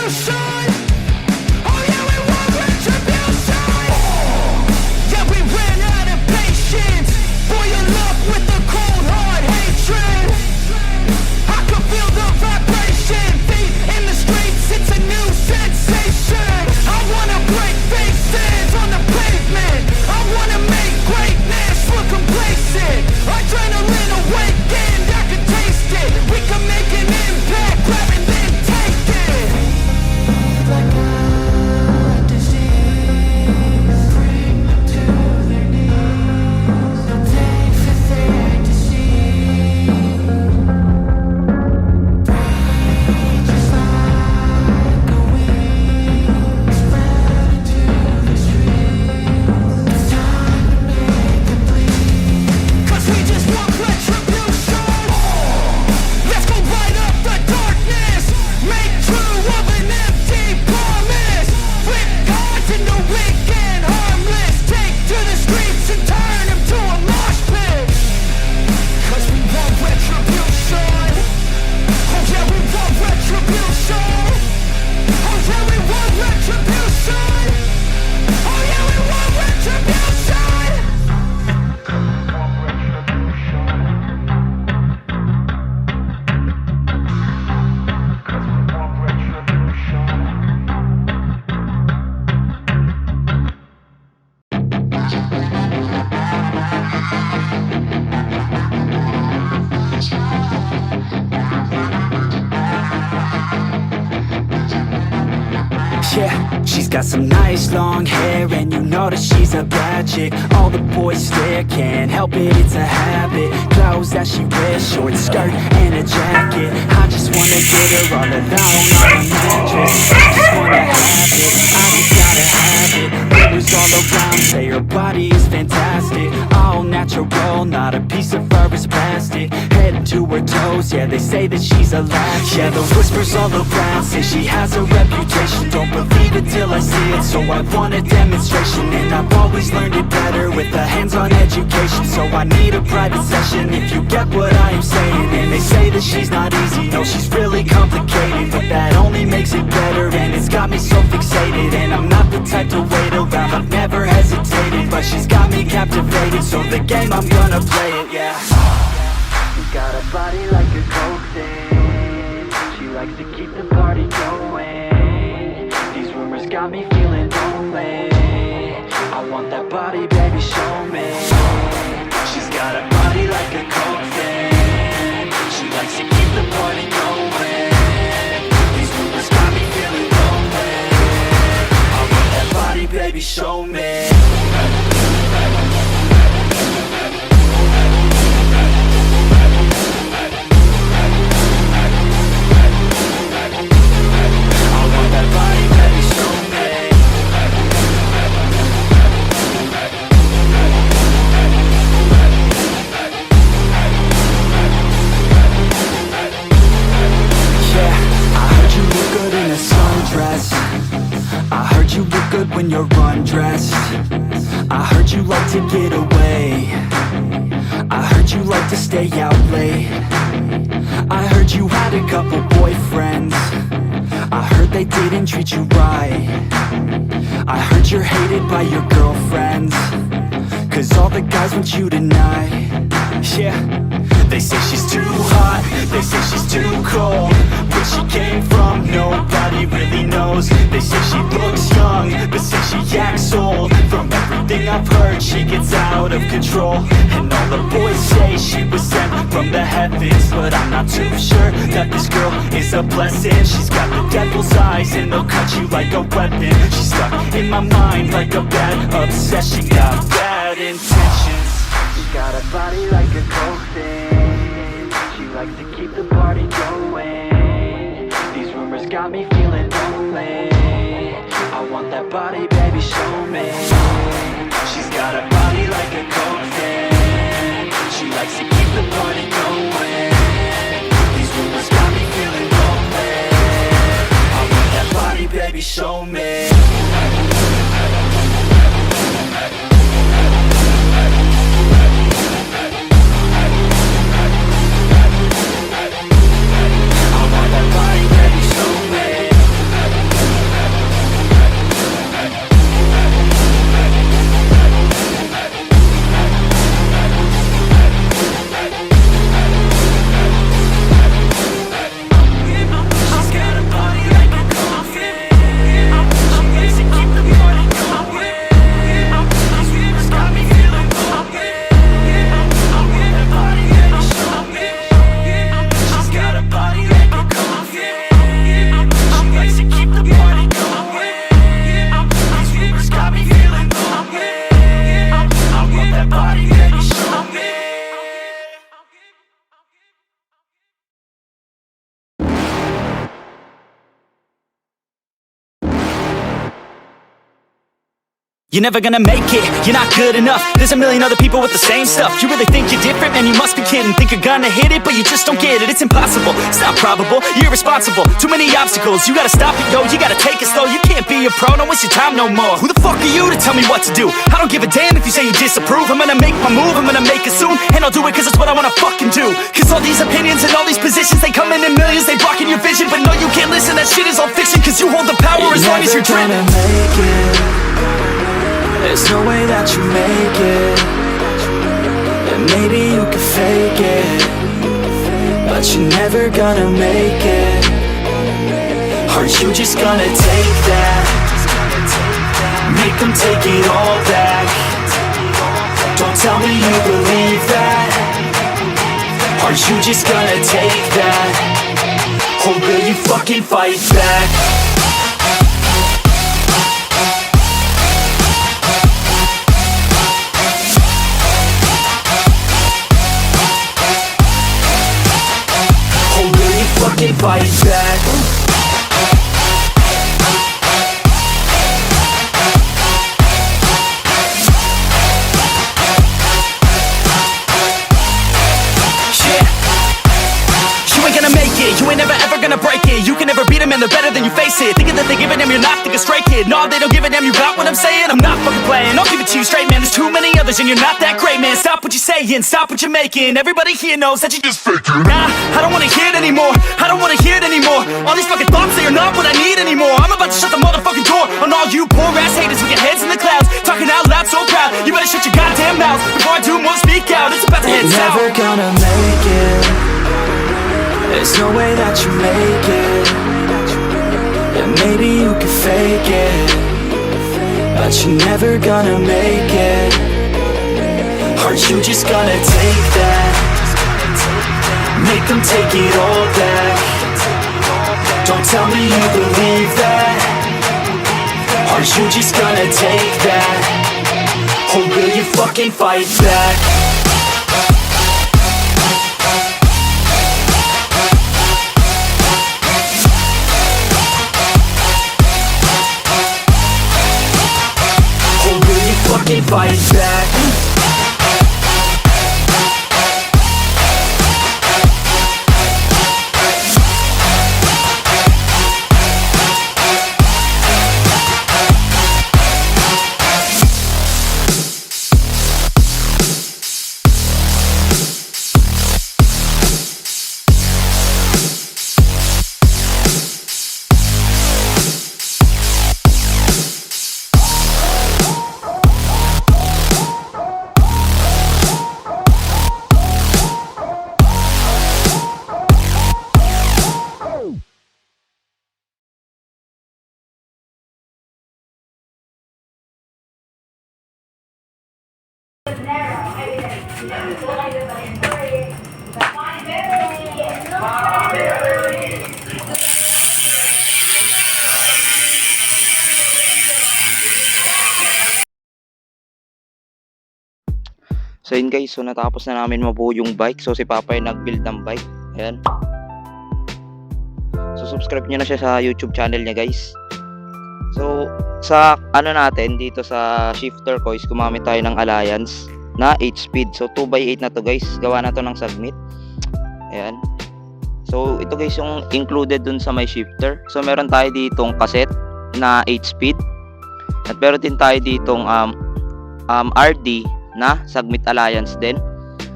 retribution. Oh yeah, we want retribution. Yeah, we ran out of patience. Boil up with the cold hard hatred. I can feel the vibration. Feet in the streets, it's a new sensation. I wanna break faces on the pavement. I wanna make greatness look complacent. Adrenaline awakened, I can taste it. We can make an impact, grab and then take it. Like a disease, bring them to their knees. They'll take for their disease. Just like a weed, spread into the streets. It's time to make them bleed. 'Cause we just want retribution. Let's go light up the darkness. Make true of an empty promise. Flip gods into weak and harmless. Take to the streets and turn them to a mosh pit. 'Cause we want retribution. Oh yeah, we want retribution. Oh yeah, we want retribution. Oh yeah, we want retribution. Yeah, she's got some nice long hair, and you know that she's a bad chick. All the boys stare, can't help it, it's a habit. Clothes that she wears, short skirt and a jacket. I just wanna get her all alone on a mattress. I just wanna have it, I just gotta have it. Rumors all around say her body is fantastic. All natural, not a piece of fur is plastic. Head to her toes, yeah, they say that she's a latch. Yeah, the whispers all around say she has a reputation. Don't believe it till I see it, so I want a demonstration. And I've always learned it better with a hands-on education. So I need a private session if you get what I am saying. And they say that she's not easy, no, she's really complicated. But that only makes it better, and it's got me so fixated. And I'm not the type to wait around, I've never hesitated. But she's got me captivated, so the game, I'm gonna play it, yeah. She's got a body like a coke thing. She likes to keep the party going. These rumors got me feeling lonely. I want that body, baby, show me. She's got a body like a coke thing. She likes to keep the party going. These rumors got me feeling lonely. I want that body, baby, show me. When you're undressed, I heard you like to get away. I heard you like to stay out late. I heard you had a couple boyfriends. I heard they didn't treat you right. I heard you're hated by your girlfriends, 'cause all the guys want you tonight. Yeah, they say she's too hot, they say she's too cold. Where she came from, nobody really knows. They say she looks young, but say she acts old. From everything I've heard, she gets out of control. And all the boys say she was sent from the heavens, but I'm not too sure that this girl is a blessing. She's got the devil's eyes, and they'll cut you like a weapon. She's stuck in my mind like a bad obsession. Got bad intentions. She's got a body like a coke thing. She likes to keep the party going. These rumors got me feeling lonely. I want that body, baby, show me. She's got a body like a coke thing. She likes to keep the party going. These rumors got me feeling lonely. I want that body, baby, show me. I want that body, baby, show me. You're never gonna make it, you're not good enough. There's a million other people with the same stuff. You really think you're different? Man, you must be kidding. Think you're gonna hit it, but you just don't get it. It's impossible, it's not probable, you're irresponsible. Too many obstacles, you gotta stop it, yo. You gotta take it slow, you can't be a pro. Don't waste your time no more. Who the fuck are you to tell me what to do? I don't give a damn if you say you disapprove. I'm gonna make my move, I'm gonna make it soon. And I'll do it cause it's what I wanna fucking do. Cause all these opinions and all these positions, they come in millions, they blocking your vision. But no, you can't listen, that shit is all fiction. Cause you hold the power as long as you're dreaming. There's no way that you make it. And maybe you can fake it, but you're never gonna make it. Are you just gonna take that? Make them take it all back. Don't tell me you believe that. Are you just gonna take that? Or will you fucking fight back? Fight back. You ain't never ever gonna break it. You can never beat them and they're better than you face it. Thinking that they give a damn, you're not, think a straight kid. No, they don't give a damn, you got what I'm saying? I'm not fucking playing, I'll give it to you straight, man. There's too many others and you're not that great, man. Stop what you're saying, stop what you're making. Everybody here knows that you just faking. Nah, I don't wanna hear it anymore, I don't wanna hear it anymore. All these fucking thoughts, they are not what I need anymore. I'm about to shut the motherfucking door on all you poor ass haters with your heads in the clouds, talking out loud so proud. You better shut your goddamn mouth before I do more, speak out. It's about to head south. Never gonna make it. There's no way that you make it. And maybe you can fake it, but you're never gonna make it. Are you just gonna take that? Make them take it all back. Don't tell me you believe that. Are you just gonna take that? Or will you fucking fight back? Fight back. So yun guys, so natapos na namin mabuo yung bike. So si Papa ay nag-build ng bike. Ayan. So subscribe nyo na siya sa YouTube channel niya guys. So sa ano natin dito sa shifter ko is gumamit tayo ng Alliance na 8 speed. So 2x8 na to guys. Gawa na to ng submit. Ayan. So ito guys yung included dun sa my shifter. So meron tayo ditong cassette na 8 speed. At meron din tayo ditong RD na Submit Alliance din.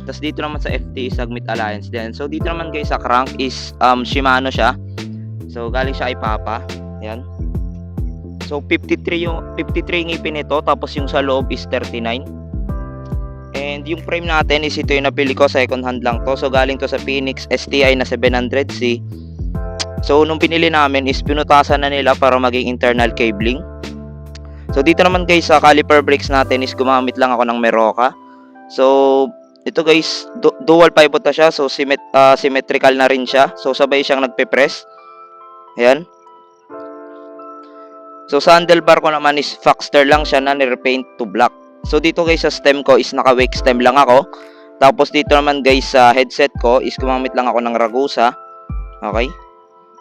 Tapos dito naman sa FT Submit Alliance din. So dito naman guys sa crank is Shimano siya. So galing siya kay Papa. Ayan. So 53 ngipin ito, tapos yung sa loob is 39. And yung frame natin is ito yung napili ko, second hand lang to. So galing to sa Phoenix STI na 700C. So nung pinili namin is pinutasan na nila para maging internal cabling. So dito naman guys sa caliper brakes natin is gumamit lang ako ng Meroka. So ito guys, dual pivot na siya. So symmetrical na rin siya. So sabay siyang nagpe-press. Ayan. So sa handlebar ko naman is Foxter lang siya na ni-repaint to black. So dito guys sa stem ko is naka-wake stem lang ako. Tapos dito naman guys sa headset ko is gumamit lang ako ng Ragusa. Okay.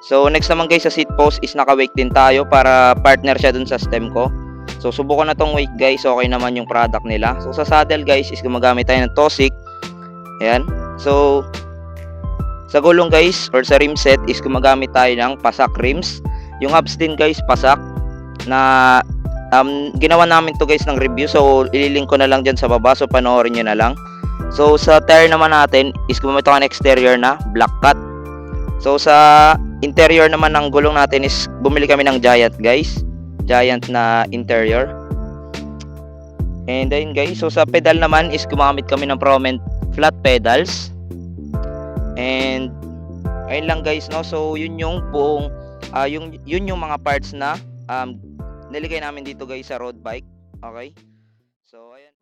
So next naman guys sa seat post is naka-wake din tayo para partner siya dun sa stem ko. So subukan na tong weight guys, okay naman yung product nila. So sa saddle guys is gumagamit tayo ng TOSIC. Ayan. So sa gulong guys or sa rim set is gumagamit tayo ng PASAK rims. Yung hubs din guys PASAK na ginawa namin to guys ng review. So ililink ko na lang dyan sa baba, so panoorin nyo na lang. So sa tire naman natin is gumamit ako ng exterior na black cut. So sa interior naman ng gulong natin is bumili kami ng Giant guys, Giant na interior. And then guys, so sa pedal naman is gumamit kami ng Proment flat pedals. And ayun lang guys, no. So yun yung buong yun yung mga parts na niligay namin dito guys sa road bike. Okay, so ayan.